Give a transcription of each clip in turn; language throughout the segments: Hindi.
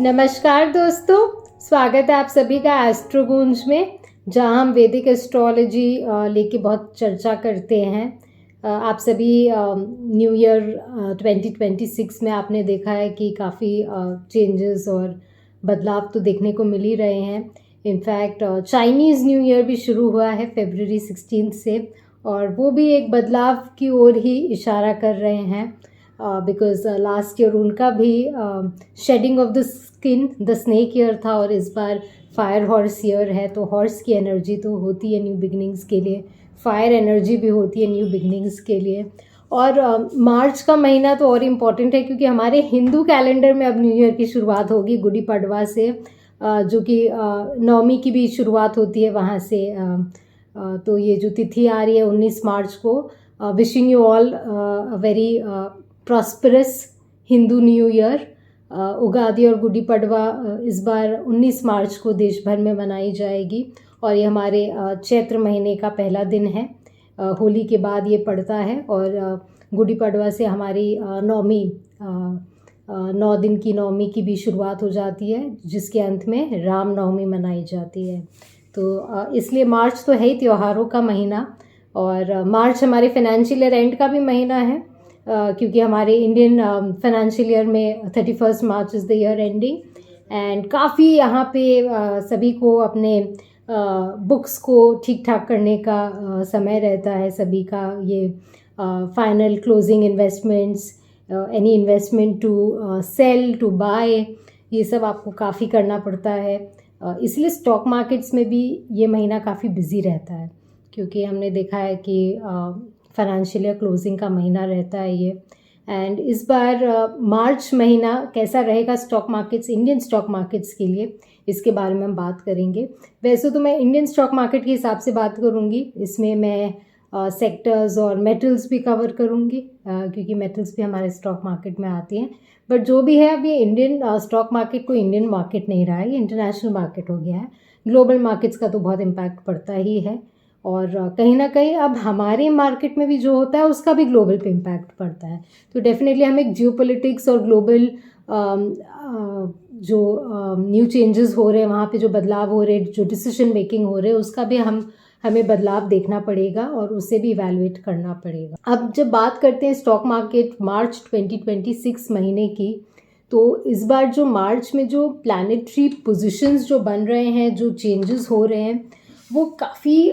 नमस्कार दोस्तों, स्वागत है आप सभी का एस्ट्रोगूंज में, जहां हम वैदिक एस्ट्रोलॉजी लेके बहुत चर्चा करते हैं। आप सभी न्यू ईयर 2026 में आपने देखा है कि काफ़ी चेंजेस और बदलाव तो देखने को मिल ही रहे हैं। इनफैक्ट चाइनीज़ न्यू ईयर भी शुरू हुआ है फरवरी 16 से, और वो भी एक बदलाव की ओर ही इशारा कर रहे हैं। बिकॉज लास्ट ईयर उनका भी shedding of the skin the snake year था, और इस बार फायर हॉर्स ईयर है। तो हॉर्स की एनर्जी तो होती है न्यू बिगनिंग्स के लिए, फायर एनर्जी भी होती है न्यू बिगनिंग्स के लिए। और मार्च का महीना तो और इम्पॉर्टेंट है क्योंकि हमारे हिंदू कैलेंडर में अब न्यू ईयर की शुरुआत होगी गुड़ी पड़वा से, जो कि नवमी की भी शुरुआत होती है वहाँ से। तो ये जो तिथि आ रही है 19 मार्च को, wishing you all very prosperous Hindu new year. Ugadi और गुड़ी पड़वा इस बार 19 मार्च को देश भर में मनाई जाएगी, और ये हमारे चैत्र महीने का पहला दिन है। होली के बाद ये पड़ता है, और गुड़ी पड़वा से हमारी नवमी 9 दिन की नवमी की भी शुरुआत हो जाती है, जिसके अंत में राम नवमी मनाई जाती है। तो इसलिए मार्च तो है ही त्योहारों का महीना, और मार्च हमारे फाइनेंशियल ईयर एंड का भी महीना है, क्योंकि हमारे इंडियन फाइनेंशियल ईयर में 31 March is the year ending. And काफ़ी यहाँ पे सभी को अपने बुक्स को ठीक ठाक करने का समय रहता है सभी का। ये final closing investments, any investment to sell to buy, ये सब आपको काफ़ी करना पड़ता है। इसलिए स्टॉक मार्केट्स में भी ये महीना काफ़ी बिजी रहता है, क्योंकि हमने देखा है कि फाइनेंशियल ईयर क्लोजिंग का महीना रहता है ये। एंड इस बार मार्च महीना कैसा रहेगा stock markets, Indian stock markets के लिए, इसके बारे में हम बात करेंगे। वैसे तो मैं इंडियन स्टॉक मार्केट के हिसाब से बात करूँगी, इसमें मैं सेक्टर्स और मेटल्स भी कवर करूँगी, क्योंकि मेटल्स भी हमारे स्टॉक मार्केट में आती हैं। बट जो भी है, अब ये इंडियन स्टॉक मार्केट को इंडियन मार्केट नहीं रहा है, ये इंटरनेशनल मार्केट हो गया है। ग्लोबल मार्केट्स का तो बहुत इम्पैक्ट पड़ता ही है, और कहीं ना कहीं अब हमारे मार्केट में भी जो होता है उसका भी ग्लोबल पे इम्पैक्ट पड़ता है। तो डेफिनेटली हम एक जियोपॉलिटिक्स और ग्लोबल जो न्यू चेंजेस हो रहे हैं, वहाँ पे जो बदलाव हो रहे हैं, जो डिसीजन मेकिंग हो रहे हैं, उसका भी हमें बदलाव देखना पड़ेगा और उसे भी इवैल्यूएट करना पड़ेगा। अब जब बात करते हैं स्टॉक मार्केट मार्च 2026 महीने की, तो इस बार जो मार्च में जो प्लैनेटरी पोजीशंस जो बन रहे हैं, जो चेंजेस हो रहे हैं, वो काफ़ी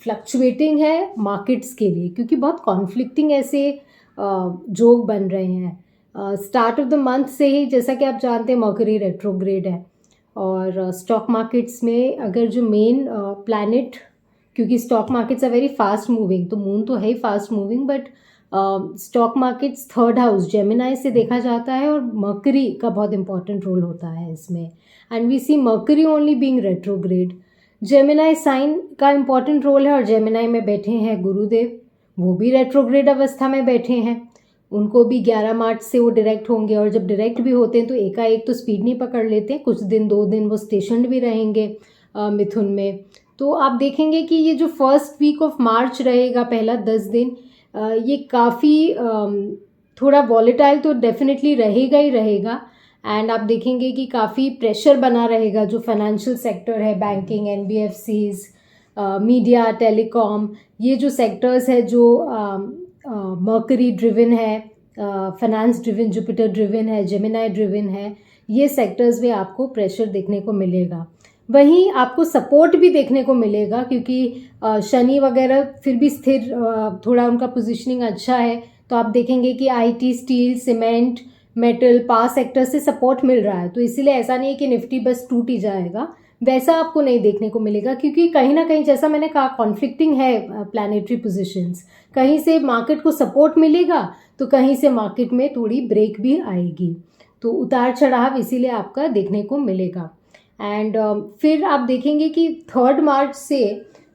फ्लक्चुएटिंग है मार्केट्स के लिए, क्योंकि बहुत कॉन्फ्लिक्टिंग ऐसे जोग बन रहे हैं। स्टार्ट ऑफ द मंथ से ही, जैसा कि आप जानते हैं, मर्करी रेट्रोग्रेड है, और स्टॉक मार्केट्स में अगर जो मेन प्लैनेट, क्योंकि stock markets are very fast moving, तो मून तो है ही fast moving, but stock markets third house Gemini से देखा जाता है, और मर्करी का बहुत इंपॉर्टेंट रोल होता है इसमें। And we see Mercury only being retrograde. Gemini sign का इम्पॉर्टेंट रोल है, और जेमिनाई में बैठे हैं गुरुदेव, वो भी रेट्रोग्रेड अवस्था में बैठे हैं। उनको भी 11 मार्च से वो डायरेक्ट होंगे, और जब डायरेक्ट भी होते हैं तो एकाएक तो स्पीड नहीं पकड़ लेते, कुछ दिन 2 दिन वो स्टेशन भी रहेंगे मिथुन में। तो आप देखेंगे कि ये जो फर्स्ट वीक ऑफ मार्च रहेगा, पहला 10 दिन, ये काफ़ी थोड़ा वॉलेटाइल तो डेफिनेटली रहेगा ही रहेगा। एंड आप देखेंगे कि काफ़ी प्रेशर बना रहेगा जो फाइनेंशियल सेक्टर है, बैंकिंग, एनबीएफसीज, मीडिया, टेलीकॉम, ये जो सेक्टर्स है जो मर्करी ड्रिवन है, फाइनेंस ड्रिवन, जुपिटर ड्रिवन है, जेमिनाई ड्रिवन है, ये सेक्टर्स में आपको प्रेशर देखने को मिलेगा। वहीं आपको सपोर्ट भी देखने को मिलेगा, क्योंकि शनि वगैरह फिर भी स्थिर, थोड़ा उनका पोजीशनिंग अच्छा है। तो आप देखेंगे कि IT, steel, cement, metal, power sector से सपोर्ट मिल रहा है। तो इसीलिए ऐसा नहीं है कि निफ्टी बस टूट ही जाएगा, वैसा आपको नहीं देखने को मिलेगा, क्योंकि कहीं ना कहीं, जैसा मैंने कहा, कॉन्फ्लिक्टिंग है प्लैनेटरी पोजीशंस। कहीं से मार्केट को सपोर्ट मिलेगा तो कहीं से मार्केट में थोड़ी ब्रेक भी आएगी, तो उतार चढ़ाव इसीलिए आपका देखने को मिलेगा। एंड फिर आप देखेंगे कि 3 मार्च से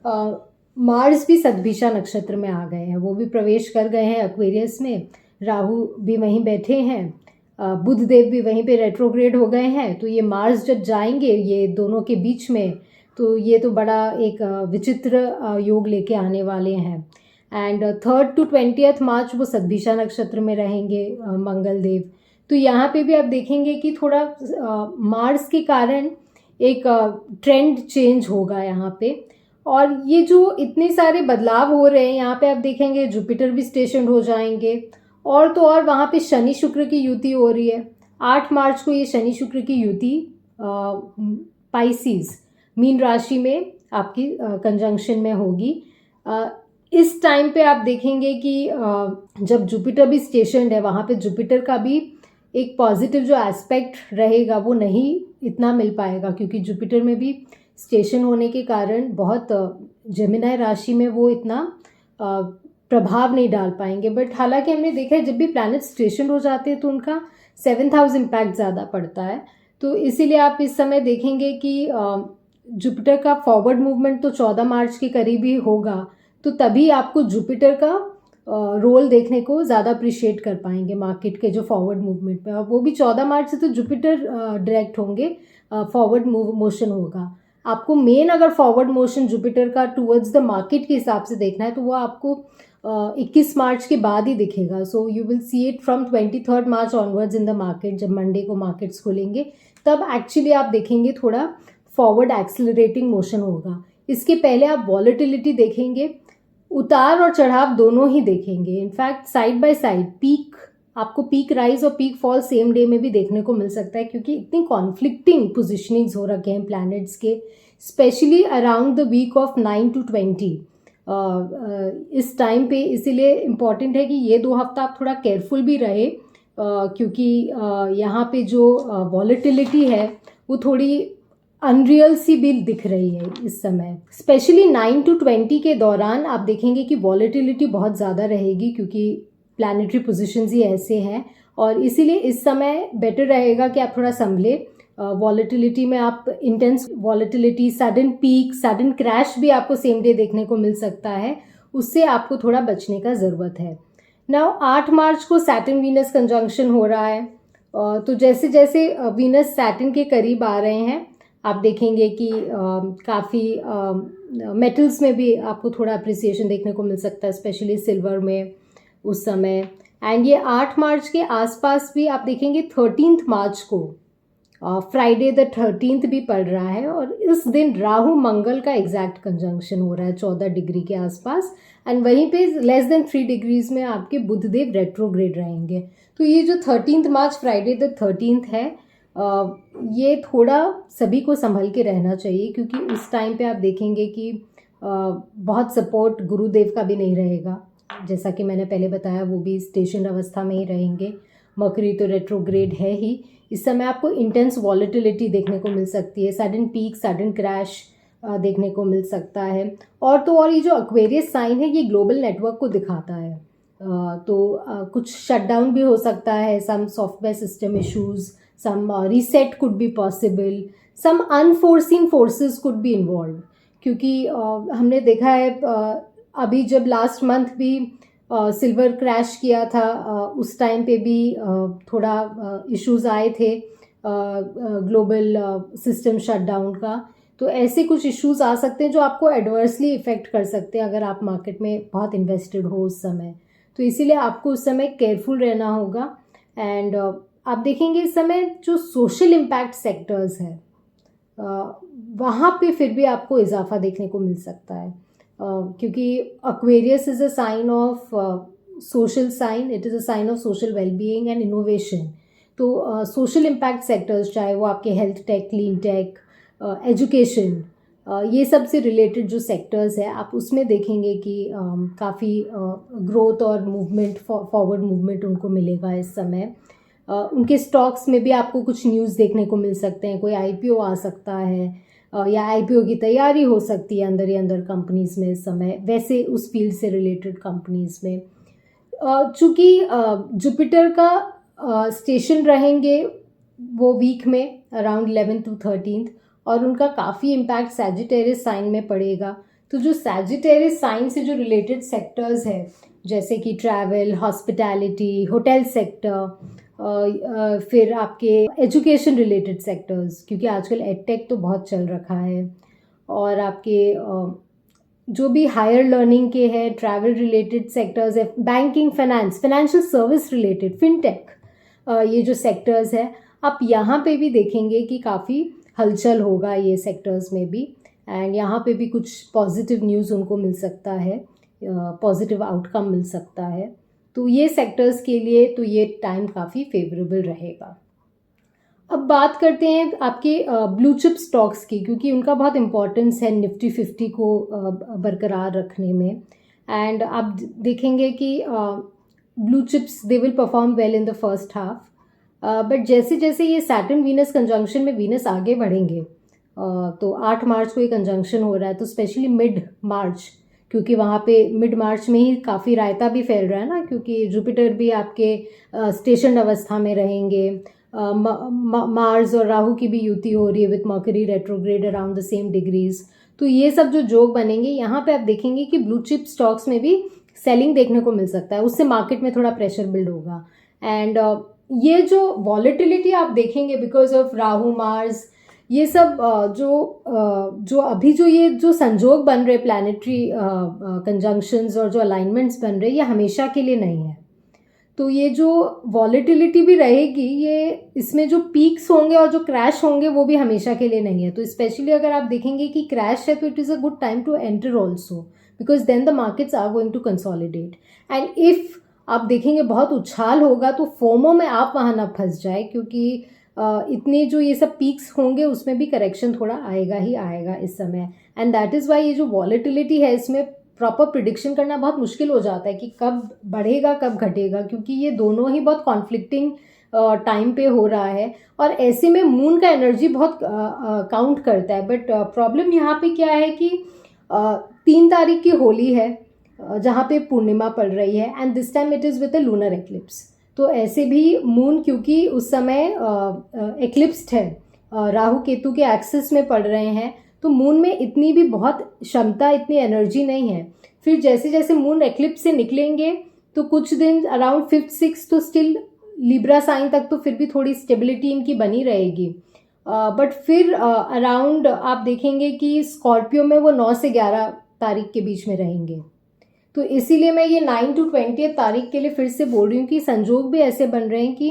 मार्स भी सद्भिषा नक्षत्र में आ गए हैं, वो भी प्रवेश कर गए हैं एक्वेरियस में, राहु भी वहीं बैठे हैं, बुध देव भी वहीं पे रेट्रोग्रेड हो गए हैं। तो ये मार्स जब जाएंगे ये दोनों के बीच में, तो ये तो बड़ा एक विचित्र योग लेके आने वाले हैं। एंड 3rd to 20th मार्च वो सद्भिषा नक्षत्र में रहेंगे मंगल देव। तो यहाँ पे भी आप देखेंगे कि थोड़ा मार्स के कारण एक ट्रेंड चेंज होगा यहाँ पे। और ये जो इतने सारे बदलाव हो रहे हैं यहाँ पे, आप देखेंगे जुपिटर भी स्टेशन हो जाएंगे, और तो और वहाँ पे शनि शुक्र की युति हो रही है। 8 मार्च को ये शनि शुक्र की युति पाइसिस मीन राशि में आपकी कंजंक्शन में होगी। इस टाइम पे आप देखेंगे कि जब जुपिटर भी स्टेशनड है, वहाँ पे जुपिटर का भी एक पॉजिटिव जो एस्पेक्ट रहेगा वो नहीं इतना मिल पाएगा, क्योंकि जुपिटर में भी स्टेशन होने के कारण बहुत जेमिनी राशि में वो इतना प्रभाव नहीं डाल पाएंगे। बट हालांकि हमने देखा है जब भी प्लैनेट स्टेशन हो जाते हैं तो उनका 7th हाउस इम्पैक्ट ज़्यादा पड़ता है। तो इसीलिए आप इस समय देखेंगे कि जुपिटर का फॉरवर्ड मूवमेंट तो 14 मार्च के करीब ही होगा, तो तभी आपको जुपिटर का रोल देखने को ज़्यादा अप्रिशिएट कर पाएंगे मार्केट के जो फॉरवर्ड मूवमेंट में। और वो भी 14 मार्च से तो जुपिटर डायरेक्ट होंगे, फॉरवर्ड मोशन होगा। आपको मेन अगर फॉरवर्ड मोशन जुपिटर का टूवर्ड्स द मार्केट के हिसाब से देखना है तो वो आपको 21 मार्च के बाद ही दिखेगा। So you will see it from 23 March onwards in the market. जब मंडे को मार्केट्स खुलेंगे तब एक्चुअली आप देखेंगे थोड़ा फॉरवर्ड एक्सेलरेटिंग मोशन होगा। इसके पहले आप वॉलेटिलिटी देखेंगे, उतार और चढ़ाव दोनों ही देखेंगे। In fact side by side peak, आपको पीक राइज और पीक फॉल सेम डे में भी देखने को मिल सकता है, क्योंकि इतनी कॉन्फ्लिक्टिंग पोजिशनिंग्स हो रखे हैं प्लैनेट्स के, specially around the week of 9 to 20 इस टाइम पे। इसीलिए इम्पॉर्टेंट है कि ये 2 हफ्ता आप थोड़ा केयरफुल भी रहे, क्योंकि यहाँ पे जो वॉलेटिलिटी है वो थोड़ी अनरियल सी भी दिख रही है इस समय। स्पेशली 9 to 20 के दौरान आप देखेंगे कि वॉलेटिलिटी बहुत ज़्यादा रहेगी, क्योंकि प्लैनेटरी पोजीशंस ही ऐसे हैं। और इसीलिए इस समय बेटर रहेगा कि आप थोड़ा संभले। वॉलेटिलिटी में आप intense volatility, sudden peak, sudden crash भी आपको सेम डे देखने को मिल सकता है, उससे आपको थोड़ा बचने का ज़रूरत है। नाउ 8 मार्च को सैटर्न वीनस कंजंक्शन हो रहा है, तो जैसे जैसे वीनस सैटर्न के करीब आ रहे हैं आप देखेंगे कि काफ़ी मेटल्स में भी आपको थोड़ा अप्रिसिएशन देखने को मिल सकता है, स्पेशली सिल्वर में उस समय। एंड ये 8 मार्च के आसपास भी आप देखेंगे 13 मार्च को फ्राइडे द 13 भी पड़ रहा है, और इस दिन राहु मंगल का एग्जैक्ट कंजंक्शन हो रहा है 14 डिग्री के आसपास। एंड वहीं पे लेस देन 3 डिग्रीज में आपके बुधदेव रेट्रोग्रेड रहेंगे। तो ये जो 13 मार्च फ्राइडे द 13 है, ये थोड़ा सभी को संभल के रहना चाहिए, क्योंकि उस टाइम पे आप देखेंगे कि बहुत सपोर्ट गुरुदेव का भी नहीं रहेगा। जैसा कि मैंने पहले बताया, वो भी स्टेशन अवस्था में ही रहेंगे। मकरी तो रेट्रोग्रेड है ही। इस समय आपको इंटेंस वॉलेटिलिटी देखने को मिल सकती है, सडन पीक, सडन क्रैश देखने को मिल सकता है। और तो और ये जो एक्वेरियस साइन है ये ग्लोबल नेटवर्क को दिखाता है, तो कुछ शटडाउन भी हो सकता है, some software system issues, some reset could be possible, some unforeseen forces could be involved। क्योंकि हमने देखा है अभी जब लास्ट मंथ भी सिल्वर क्रैश किया था, उस टाइम पे भी थोड़ा इश्यूज आए थे ग्लोबल सिस्टम शटडाउन का। तो ऐसे कुछ इश्यूज आ सकते हैं जो आपको एडवर्सली इफ़ेक्ट कर सकते हैं अगर आप मार्केट में बहुत इन्वेस्टेड हो उस समय। तो इसीलिए आपको उस समय केयरफुल रहना होगा। एंड आप देखेंगे इस समय जो सोशल इम्पैक्ट सेक्टर्स हैं वहाँ पे फिर भी आपको इजाफा देखने को मिल सकता है, क्योंकि Aquarius is a sign of social sign, it is a sign of social wellbeing and innovation. तो सोशल इम्पैक्ट सेक्टर्स, चाहे वो आपके health tech, clean tech, education, ये सब से रिलेटेड जो सेक्टर्स है आप उसमें देखेंगे कि काफ़ी ग्रोथ और मूवमेंट, फॉरवर्ड मूवमेंट उनको मिलेगा इस समय। उनके स्टॉक्स में भी आपको कुछ न्यूज़ देखने को मिल सकते हैं, कोई आईपीओ आ सकता है या आईपीओ की तैयारी हो सकती है अंदर ही अंदर कंपनीज़ में इस समय, वैसे उस फील्ड से रिलेटेड कंपनीज़ में। चूँकि जुपिटर का स्टेशन रहेंगे वो वीक में अराउंड 11 to 13, और उनका काफ़ी इम्पैक्ट सैजिटेरियस साइन में पड़ेगा। तो जो सैजिटेरियस साइन से जो रिलेटेड सेक्टर्स है, जैसे कि ट्रैवल, हॉस्पिटैलिटी, होटल सेक्टर, फिर आपके एजुकेशन रिलेटेड सेक्टर्स, क्योंकि आजकल एडटेक तो बहुत चल रखा है, और आपके जो भी हायर लर्निंग के हैं, ट्रैवल रिलेटेड सेक्टर्स है, banking, finance, financial service related, fintech, ये जो सेक्टर्स है, आप यहाँ पे भी देखेंगे कि काफ़ी हलचल होगा ये सेक्टर्स में भी, एंड यहाँ पे भी कुछ पॉजिटिव न्यूज़ उनको मिल सकता है, पॉजिटिव आउटकम मिल सकता है। तो ये सेक्टर्स के लिए तो ये टाइम काफ़ी फेवरेबल रहेगा। अब बात करते हैं आपके ब्लू चिप स्टॉक्स की, क्योंकि उनका बहुत इम्पोर्टेंस है निफ्टी 50 को बरकरार रखने में। एंड आप देखेंगे कि blue chips they will perform well in the first half, but जैसे जैसे ये सैटर्न वीनस कंजंक्शन में वीनस आगे बढ़ेंगे, तो 8 मार्च को ये कंजंक्शन हो रहा है, तो स्पेशली मिड मार्च, क्योंकि वहाँ पे मिड मार्च में ही काफ़ी रायता भी फैल रहा है ना, क्योंकि जुपिटर भी आपके स्टेशन अवस्था में रहेंगे, मार्स और राहु की भी युति हो रही है with mercury retrograde around the same degrees. तो ये सब जो जोग बनेंगे, यहाँ पे आप देखेंगे कि ब्लू चिप स्टॉक्स में भी सेलिंग देखने को मिल सकता है, उससे मार्केट में थोड़ा प्रेशर बिल्ड होगा। एंड ये जो वॉलेटिलिटी आप देखेंगे बिकॉज ऑफ राहु मार्स, ये सब जो अभी जो ये जो संजोग बन रहे प्लैनेटरी कंजंक्शंस और जो अलाइनमेंट्स बन रहे, ये हमेशा के लिए नहीं है। तो ये जो वॉलेटिलिटी भी रहेगी, ये इसमें जो पीक्स होंगे और जो क्रैश होंगे वो भी हमेशा के लिए नहीं है। तो स्पेशली अगर आप देखेंगे कि क्रैश है, तो it is a good time to enter also, because then the markets are going to consolidate. And if आप देखेंगे बहुत उछाल होगा, तो फोमो में आप वहाँ ना फंस जाए, क्योंकि इतने जो ये सब पीक्स होंगे उसमें भी करेक्शन थोड़ा आएगा ही आएगा इस समय। एंड दैट इज़ वाई ये जो वॉलेटिलिटी है, इसमें प्रॉपर प्रिडिक्शन करना बहुत मुश्किल हो जाता है कि कब बढ़ेगा कब घटेगा, क्योंकि ये दोनों ही बहुत कॉन्फ्लिक्टिंग टाइम पे हो रहा है। और ऐसे में मून का एनर्जी बहुत काउंट करता है। बट प्रॉब्लम यहाँ पे क्या है कि 3 तारीख की होली है, जहाँ पे पूर्णिमा पड़ रही है, and this time it is with a lunar eclipse. तो ऐसे भी मून, क्योंकि उस समय एक्लिप्स्ड है, राहु केतु के एक्सिस में पड़ रहे हैं, तो मून में इतनी भी बहुत क्षमता, इतनी एनर्जी नहीं है। फिर जैसे जैसे मून एक्लिप्स से निकलेंगे, तो कुछ दिन अराउंड 5th 6th तो स्टिल लिब्रा साइन तक तो फिर भी थोड़ी स्टेबिलिटी इनकी बनी रहेगी। बट फिर अराउंड आप देखेंगे कि स्कॉर्पियो में वो 9 से 11 तारीख के बीच में रहेंगे। तो इसीलिए मैं ये 9 to 20 तारीख के लिए फिर से बोल रही हूँ कि संजोग भी ऐसे बन रहे हैं कि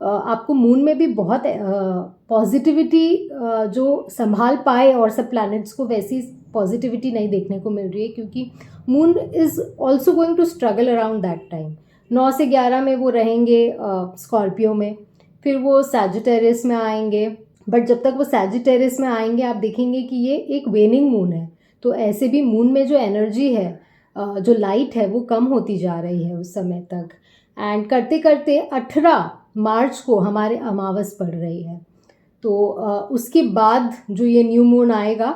आपको मून में भी बहुत पॉजिटिविटी जो संभाल पाए, और सब प्लैनेट्स को वैसी पॉजिटिविटी नहीं देखने को मिल रही है, क्योंकि moon is also going to struggle around that time. 9 से 11 में वो रहेंगे स्कॉर्पियो में, फिर वो सैजिटेरियस में आएंगे। बट जब तक वो सैजिटेरियस में आएंगे, आप देखेंगे कि ये एक वेनिंग मून है, तो ऐसे भी मून में जो एनर्जी है, जो लाइट है, वो कम होती जा रही है उस समय तक। एंड करते करते 18 मार्च को हमारे अमावस पड़ रही है। तो उसके बाद जो ये न्यू मून आएगा,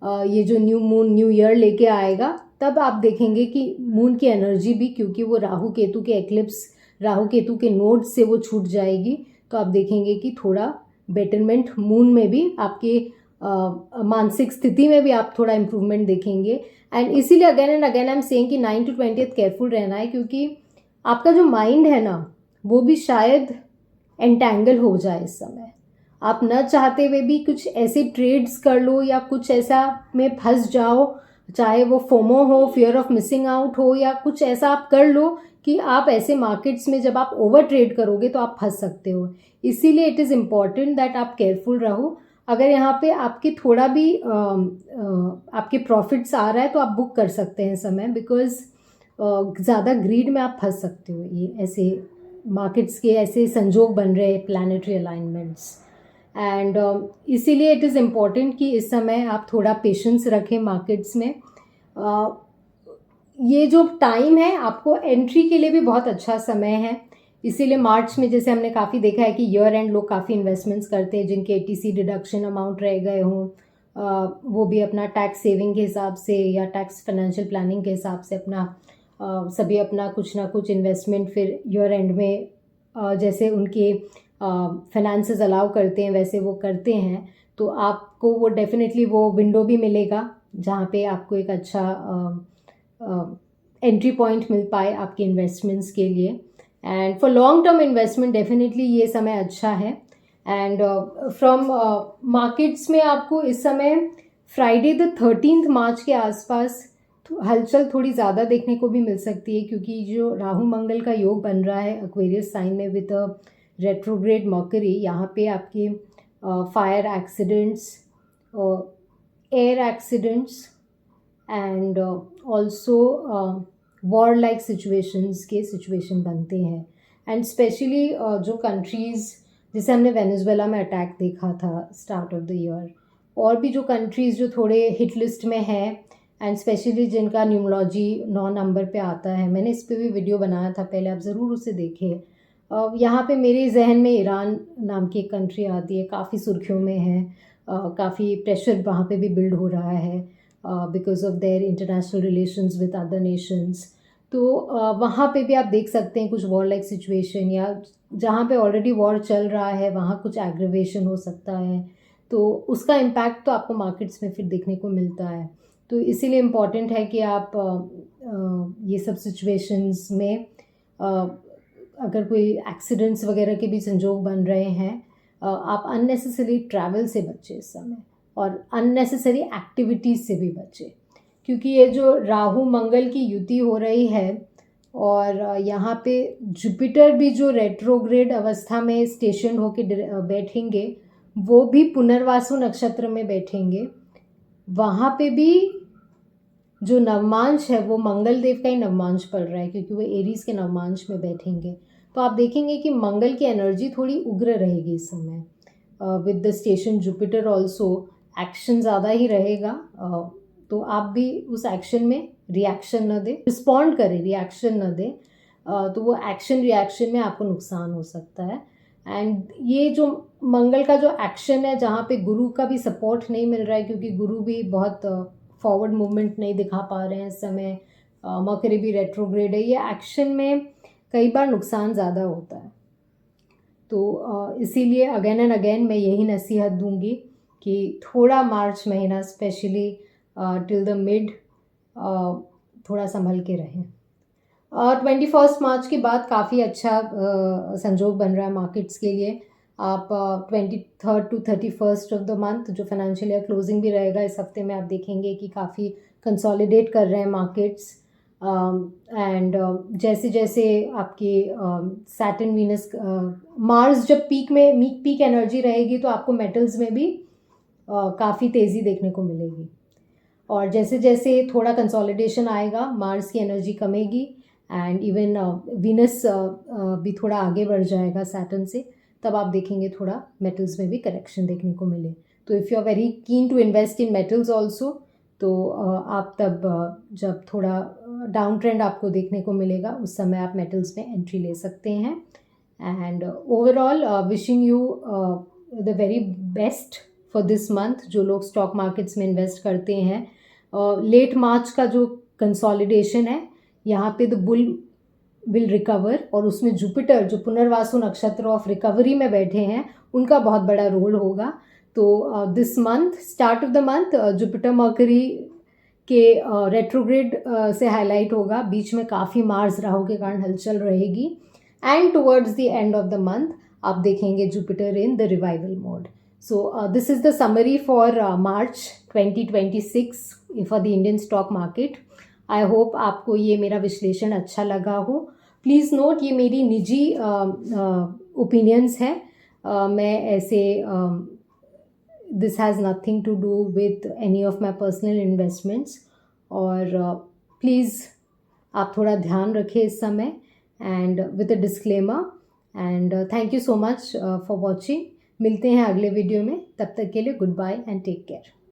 ये जो न्यू मून न्यू ईयर लेके आएगा, तब आप देखेंगे कि मून की एनर्जी भी, क्योंकि वो राहु केतु के एक्लिप्स, राहु केतु के नोड से वो छूट जाएगी, तो आप देखेंगे कि थोड़ा बेटरमेंट मून में भी, आपके मानसिक स्थिति में भी आप थोड़ा इम्प्रूवमेंट देखेंगे। एंड इसीलिए again and again I am saying कि 9 to 20 केयरफुल रहना है, क्योंकि आपका जो माइंड है ना, वो भी शायद एंटैंगल हो जाए इस समय। आप न चाहते हुए भी कुछ ऐसे ट्रेड्स कर लो या कुछ ऐसा में फंस जाओ, चाहे वो फोमो हो, फियर ऑफ मिसिंग आउट हो, या कुछ ऐसा आप कर लो कि आप ऐसे मार्केट्स में जब आप ओवर ट्रेड करोगे तो आप फंस सकते हो। इसीलिए इट इज़ इम्पॉर्टेंट दैट आप केयरफुल रहो। अगर यहाँ पे आपके थोड़ा भी आपके प्रॉफिट्स आ रहा है, तो आप बुक कर सकते हैं समय, बिकॉज ज़्यादा ग्रीड में आप फंस सकते हो। ये ऐसे मार्केट्स के ऐसे संजोग बन रहे हैं, प्लैनेटरी अलाइनमेंट्स। एंड इसीलिए इट इज़ इम्पॉर्टेंट कि इस समय आप थोड़ा पेशेंस रखें मार्केट्स में। ये जो टाइम है, आपको एंट्री के लिए भी बहुत अच्छा समय है। इसीलिए मार्च में जैसे हमने काफ़ी देखा है कि ईयर एंड लोग काफ़ी इन्वेस्टमेंट्स करते हैं, जिनके ATC डिडक्शन अमाउंट रह गए हों, वो भी अपना टैक्स सेविंग के हिसाब से या टैक्स फाइनेंशियल प्लानिंग के हिसाब से अपना सभी अपना कुछ ना कुछ इन्वेस्टमेंट फिर ईयर एंड में जैसे उनके फाइनेंसेस अलाउ करते हैं वैसे वो करते हैं। तो आपको वो डेफिनेटली वो विंडो भी मिलेगा जहाँ पे आपको एक अच्छा एंट्री पॉइंट मिल पाए आपके इन्वेस्टमेंट्स के लिए। And for long term investment definitely ये समय अच्छा है। एंड फ्रॉम मार्केट्स में आपको इस समय फ्राइडे द 13th मार्च के आसपास हलचल थोड़ी ज़्यादा देखने को भी मिल सकती है, क्योंकि जो राहु मंगल का योग बन रहा है एक्वेरियस साइन में विद रेट्रोग्रेड मर्करी यहाँ पे आपके fire accidents, air accidents and also war like situations के सिचुएशन बनते हैं। एंड स्पेशली जो कंट्रीज़, जैसे हमने वेनेजुएला में अटैक देखा था स्टार्ट ऑफ द ईयर, और भी जो कंट्रीज़ जो थोड़े हिट लिस्ट में हैं एंड स्पेशली जिनका न्यूमोलॉजी 9 नंबर पे आता है, मैंने इस पे भी वीडियो बनाया था पहले, आप ज़रूर उसे देखें। यहाँ पे मेरे जहन में ईरान नाम की एक कंट्री आती है, काफ़ी सुर्खियों में है, काफ़ी प्रेशर वहाँ पे भी बिल्ड हो रहा है because of their international relations with other Nations. तो वहाँ पे भी आप देख सकते हैं कुछ वॉर लाइक सिचुएशन, या जहाँ पे ऑलरेडी वॉर चल रहा है वहाँ कुछ एग्रीवेशन हो सकता है, तो उसका इम्पैक्ट तो आपको मार्केट्स में फिर देखने को मिलता है। तो इसीलिए इम्पॉर्टेंट है कि आप ये सब सिचुएशंस में अगर कोई एक्सीडेंट्स वगैरह के भी संजोग बन रहे हैं, आप अननेसेसरी ट्रैवल से बचें इस समय, और अननेसेसरी एक्टिविटीज़ से भी बचें, क्योंकि ये जो राहु मंगल की युति हो रही है, और यहाँ पे जुपिटर भी जो रेट्रोग्रेड अवस्था में स्टेशन होके बैठेंगे, वो भी पुनर्वासु नक्षत्र में बैठेंगे। वहाँ पे भी जो नवमांश है वो मंगल देव का ही नवमांश पड़ रहा है, क्योंकि वो एरीज के नवमांश में बैठेंगे। तो आप देखेंगे कि मंगल की एनर्जी थोड़ी उग्र रहेगी इस समय, with the station Jupiter also action ज़्यादा ही रहेगा। तो आप भी उस एक्शन में रिएक्शन न दें, रिस्पॉन्ड करें, रिएक्शन न दें, तो वो एक्शन रिएक्शन में आपको नुकसान हो सकता है। एंड ये जो मंगल का जो एक्शन है, जहाँ पे गुरु का भी सपोर्ट नहीं मिल रहा है, क्योंकि गुरु भी बहुत फॉरवर्ड मूवमेंट नहीं दिखा पा रहे हैं इस समय, मर्करी भी रेट्रोग्रेड है, ये एक्शन में कई बार नुकसान ज़्यादा होता है। तो इसीलिए अगेन एंड अगेन मैं यही नसीहत दूंगी कि थोड़ा मार्च महीना स्पेशली टिल द मिड थोड़ा संभल के रहें। 21 मार्च के बाद काफ़ी अच्छा संजोग बन रहा है मार्केट्स के लिए। आप 23 टू 31 ऑफ द मंथ, जो फाइनेंशियल ईयर क्लोजिंग भी रहेगा इस हफ्ते में, आप देखेंगे कि काफ़ी कंसोलिडेट कर रहे हैं मार्केट्स। एंड जैसे जैसे आपकी सैटर्न वीनस मार्स जब पीक एनर्जी रहेगी, तो आपको मेटल्स में भी काफ़ी तेज़ी देखने को मिलेगी। और जैसे जैसे थोड़ा कंसोलिडेशन आएगा, मार्स की एनर्जी कमेगी एंड इवन वीनस भी थोड़ा आगे बढ़ जाएगा सैटर्न से, तब आप देखेंगे थोड़ा मेटल्स में भी करेक्शन देखने को मिले। तो if you are very keen to invest in metals also, तो आप तब जब थोड़ा डाउन ट्रेंड आपको देखने को मिलेगा, उस समय आप मेटल्स में एंट्री ले सकते हैं। And overall wishing you the very best for this month. जो लोग स्टॉक मार्केट्स में इन्वेस्ट करते हैं, लेट मार्च का जो कंसोलिडेशन है, यहाँ पे द बुल विल रिकवर, और उसमें जुपिटर जो पुनर्वासु नक्षत्र ऑफ रिकवरी में बैठे हैं, उनका बहुत बड़ा रोल होगा। तो this month, start of the month, Jupiter mercury के रेट्रोग्रेड से हाईलाइट होगा, बीच में काफ़ी मार्स राहु के कारण हलचल रहेगी, and towards the end of the month आप देखेंगे Jupiter in the revival mode. So this is the summary for March 2026 for the Indian stock market. I hope आपको ये मेरा विश्लेषण अच्छा लगा हो। प्लीज़ नोट, ये मेरी निजी ओपिनियंस हैं, मैं ऐसे this has nothing to do with any of my personal investments. और प्लीज़ आप थोड़ा ध्यान रखें इस समय, and with a disclaimer. And thank you so much for watching. मिलते हैं अगले वीडियो में, तब तक के लिए good bye and take care.